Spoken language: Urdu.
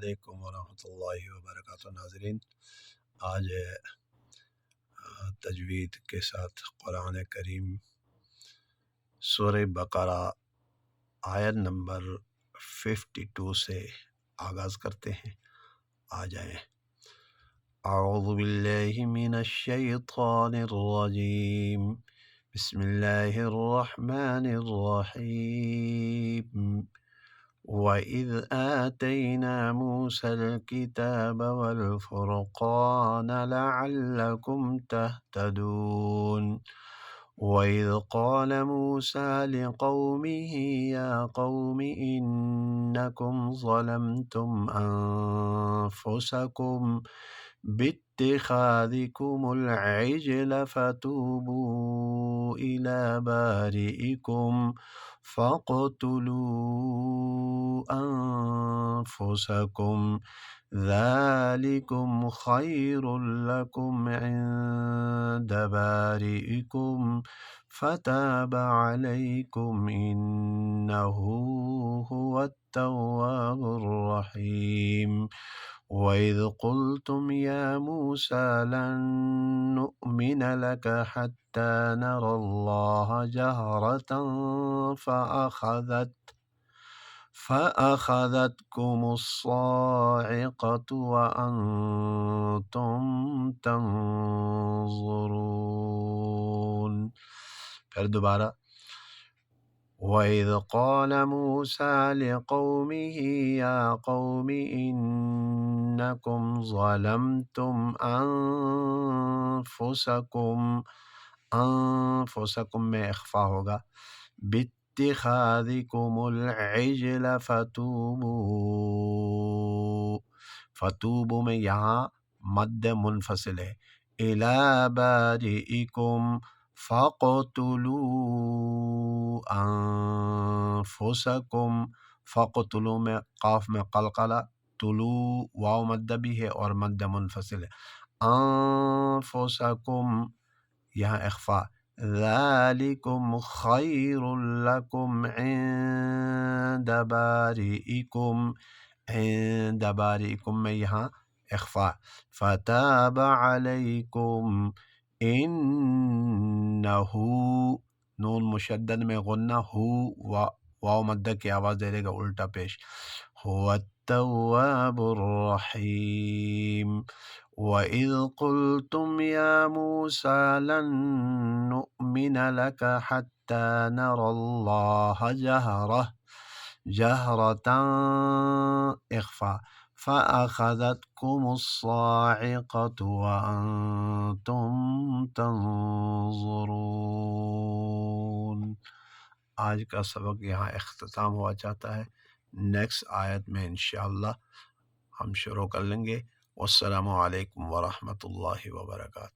علیکم ورحمۃ اللہ وبرکاتہ۔ ناظرین، آج تجوید کے ساتھ قرآن کریم سورہ بقرہ آیت نمبر 52 سے آغاز کرتے ہیں۔ آ جائیں۔ اعوذ باللہ من الشیطان الرجیم، بسم اللہ الرحمن الرحیم۔ وَإِذْ آتَيْنَا مُوسَى الْكِتَابَ وَالْفُرْقَانَ لَعَلَّكُمْ تَهْتَدُونَ وَإِذْ قَالَ مُوسَى لِقَوْمِهِ يَا قَوْمِ إِنَّكُمْ ظَلَمْتُمْ أَنفُسَكُمْ بِاتِّخَاذِكُمُ الْعِجْلَ فَتُوبُوا إِلَى بَارِئِكُمْ فَاقْتُلُوا أَنفُسَكُمْ ذَلِكُمْ خَيْرٌ لَكُمْ عِندَ بَارِئِكُمْ فَتَابَ عَلَيْكُمْ إِنَّهُ هُوَ التَّوَّابُ الرَّحِيمُ وَإِذْ قُلْتُمْ يَا مُوسَى لَن نُّؤْمِنَ لَكَ حَتَّى نَرَى اللَّهَ جَهْرَةً فَأَخَذَتْكُمُ الصَّاعِقَةُ وَأَنْتُمْ تَنظُرُونَ۔ پھر دوبارہ، وَإِذْ قَالَ مُوسَى لِقَوْمِهِ يَا قَوْمِ إِنَّكُمْ ظَلَمْتُمْ أَنفُسَكُمْ میں اخفا ہوگا، بِاتِّخَاذِكُمُ الْعِجْلَ فتوبوا میں یہاں مد منفصل ہے، إِلَى بَارِئِكُمْ فَاقْتُلُوا أَنفُسَكُمْ، فَاقْتُلُوا میں قاف میں قلقلہ، طلوع واو مد بھی ہے اور مد منفصل ہے، أنفُسَكُمْ یہاں اخفا، ذَلِكُمْ خَيْرٌ لَكُمْ عِندَ بَارِئِكُمْ، عِندَ بَارِئِكُمْ میں یہاں اخفا، فَتَابَ عَلَيْكُمْ إِنَّهُ نون مشدد میں غنہ، ہو واو مدہ کی آواز دے دے گا الٹا پیش، هو التواب الرحیم۔ وَإِذْ قُلْتُمْ يَا مُوسَى لَن نُّؤْمِنَ لَكَ حَتَّى نَرَى اللَّهَ جَهْرَةً اخفا، فَأَخَذَتْكُمُ الصَّاعِقَةُ وَأَنْتُمْ تَنظُرُونَ۔ آج کا سبق یہاں اختتام ہوا چاہتا ہے۔ نیکسٹ آیت میں انشاءاللہ ہم شروع کر لیں گے۔ والسلام علیکم ورحمۃ اللہ وبرکاتہ۔